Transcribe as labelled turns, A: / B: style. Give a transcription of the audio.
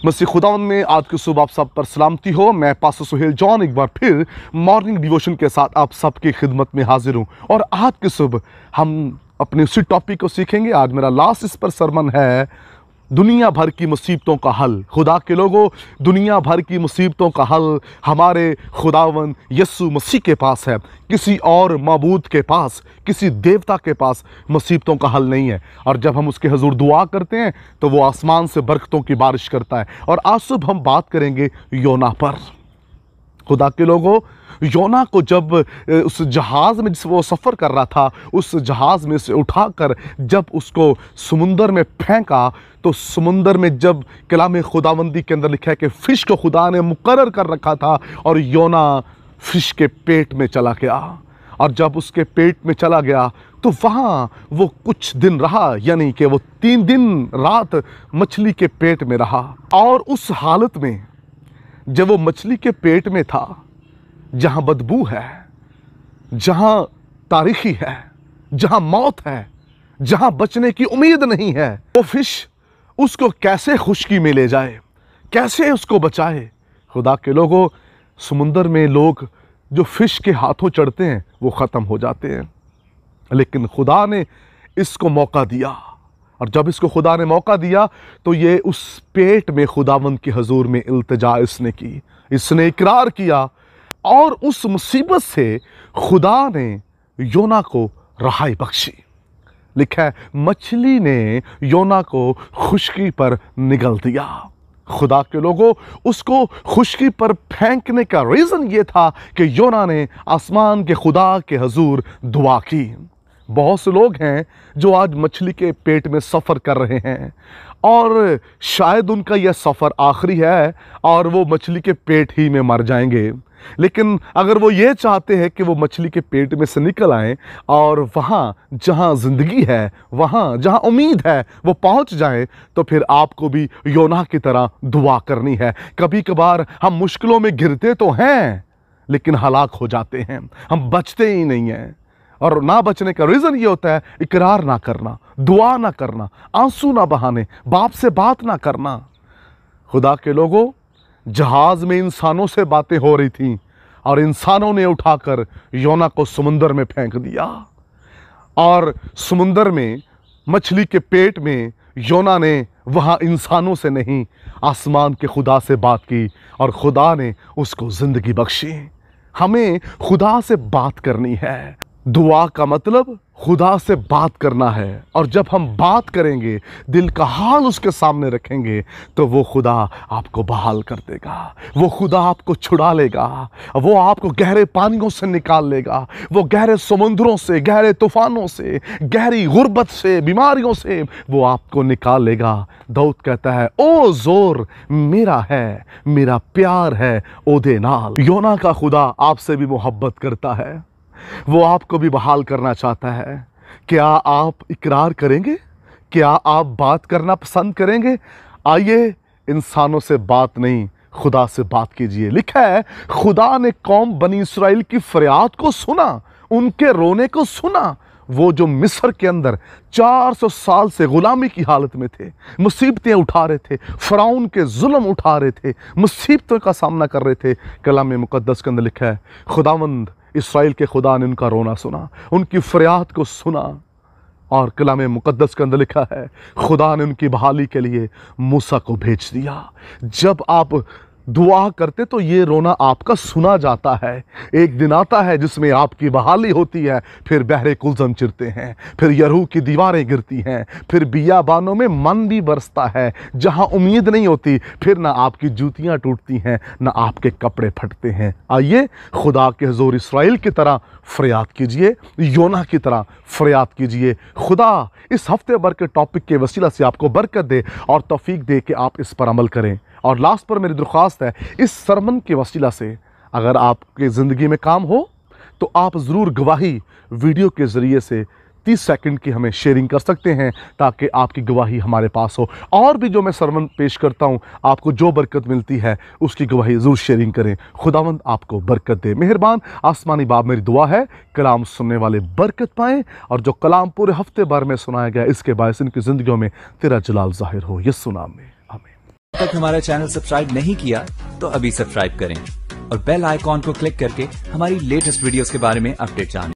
A: मसीह खुदावंद में आज की सुबह आप सब पर सलामती हो। मैं पास्टर सुहेल जॉन एक बार फिर मॉर्निंग डिवोशन के साथ आप सबकी खिदमत में हाजिर हूँ। और आज की सुबह हम अपने उसी टॉपिक को सीखेंगे। आज मेरा लास्ट इस पर सरमन है, दुनिया भर की मुसीबतों का हल। खुदा के लोगों, दुनिया भर की मुसीबतों का हल हमारे खुदावंद यीशु मसीह के पास है। किसी और माबूद के पास, किसी देवता के पास मुसीबतों का हल नहीं है। और जब हम उसके हुजूर दुआ करते हैं तो वो आसमान से बरकतों की बारिश करता है। और आज सुबह हम बात करेंगे योना पर। खुदा के लोगों, योना को जब उस जहाज़ में जिस वो सफ़र कर रहा था, उस जहाज़ में से उठाकर जब उसको समुंदर में फेंका, तो समुंदर में जब कलाम खुदावंदी के अंदर लिखा है कि फ़िश को खुदा ने मुकर्रर कर रखा था और योना फ़िश के पेट में चला गया। और जब उसके पेट में चला गया तो वहाँ वो कुछ दिन रहा, यानी कि वो 3 दिन रात मछली के पेट में रहा। और उस हालत में जब वो मछली के पेट में था, जहाँ बदबू है, जहाँ तारीखी है, जहाँ मौत है, जहाँ बचने की उम्मीद नहीं है, वो फिश उसको कैसे खुशकी में ले जाए, कैसे उसको बचाए। खुदा के लोगों, समुंदर में लोग जो फिश के हाथों चढ़ते हैं वो ख़त्म हो जाते हैं, लेकिन खुदा ने इसको मौका दिया। और जब इसको खुदा ने मौका दिया तो ये उस पेट में खुदावंद के हुजूर में इल्तिजा इसने की, इसने इकरार किया। और उस मुसीबत से खुदा ने योना को रहाई बख्शी। लिखा है, मछली ने योना को खुशकी पर निगल दिया। खुदा के लोगों, उसको खुशकी पर फेंकने का रीज़न ये था कि योना ने आसमान के खुदा के हुजूर दुआ की। बहुत से लोग हैं जो आज मछली के पेट में सफ़र कर रहे हैं और शायद उनका यह सफ़र आखिरी है और वो मछली के पेट ही में मर जाएंगे। लेकिन अगर वो ये चाहते हैं कि वो मछली के पेट में से निकल आएं और वहाँ जहाँ ज़िंदगी है, वहाँ जहाँ उम्मीद है, वो पहुँच जाएं, तो फिर आपको भी योना की तरह दुआ करनी है। कभी कभार हम मुश्किलों में घिरते तो हैं लेकिन हलाक हो जाते हैं, हम बचते ही नहीं हैं। और ना बचने का रीज़न ये होता है इकरार ना करना, दुआ ना करना, आंसू ना बहाने, बाप से बात ना करना। खुदा के लोगों, जहाज़ में इंसानों से बातें हो रही थीं और इंसानों ने उठाकर योना को समुंदर में फेंक दिया। और समुंदर में मछली के पेट में योना ने वहाँ इंसानों से नहीं, आसमान के खुदा से बात की और खुदा ने उसको ज़िंदगी बख्शी। हमें खुदा से बात करनी है। दुआ का मतलब खुदा से बात करना है। और जब हम बात करेंगे, दिल का हाल उसके सामने रखेंगे, तो वो खुदा आपको बहाल कर देगा, वो खुदा आपको छुड़ा लेगा, वो आपको गहरे पानियों से निकाल लेगा, वो गहरे समुद्रों से, गहरे तूफानों से, गहरी गुर्बत से, बीमारियों से वो आपको निकाल लेगा। दाऊद कहता है, ओ जोर मेरा है, मेरा प्यार है ओदे नाल। योना का खुदा आपसे भी मोहब्बत करता है, वो आपको भी बहाल करना चाहता है। क्या आप इकरार करेंगे? क्या आप बात करना पसंद करेंगे? आइए, इंसानों से बात नहीं, खुदा से बात कीजिए। लिखा है, खुदा ने कौम बनी इस्राएल की फरियाद को सुना, उनके रोने को सुना। वो जो मिस्र के अंदर 400 साल से गुलामी की हालत में थे, मुसीबतें उठा रहे थे, फ़िरौन के जुल्म उठा रहे थे, मुसीबतों का सामना कर रहे थे, कलाम मुक़द्दस के अंदर लिखा है, खुदावंद इस्राएल के खुदा ने उनका रोना सुना, उनकी फरियाद को सुना। और कलाम मुक़द्दस के अंदर लिखा है, खुदा ने उनकी बहाली के लिए मूसा को भेज दिया। जब आप दुआ करते तो ये रोना आपका सुना जाता है। एक दिन आता है जिसमें आपकी बहाली होती है, फिर बहरे कुलज़म चिरते हैं, फिर यरूह की दीवारें गिरती हैं, फिर बियाबानों में मन भी बरसता है, जहां उम्मीद नहीं होती, फिर ना आपकी जूतियां टूटती हैं, ना आपके कपड़े फटते हैं। आइए, खुदा के हुजूर इस्राएल की तरह फरियाद कीजिए, योना की तरह फरियाद कीजिए। खुदा इस हफ्ते भर के टॉपिक के वसीला से आपको बरकत दे और तौफीक दे कि आप इस पर अमल करें। और लास्ट पर मेरी दरख्वास्त है, इस सरमन के वसीला से अगर आपके ज़िंदगी में काम हो तो आप ज़रूर गवाही वीडियो के ज़रिए से 30 सेकंड की हमें शेयरिंग कर सकते हैं, ताकि आपकी गवाही हमारे पास हो। और भी जो मैं सरमन पेश करता हूँ, आपको जो बरकत मिलती है उसकी गवाही ज़रूर शेयरिंग करें। खुदावंद आपको बरकत दे। मेहरबान आसमानी बाप, मेरी दुआ है कलाम सुनने वाले बरकत पाएँ और जो कलाम पूरे हफ्ते भर में सुनाया गया, इसके बायस इनकी ज़िंदगियों में तेरा जलाल ज़ाहिर हो। यीशु नाम में।
B: तक हमारा चैनल सब्सक्राइब नहीं किया तो अभी सब्सक्राइब करें और बेल आइकॉन को क्लिक करके हमारी लेटेस्ट वीडियोस के बारे में अपडेट जानें।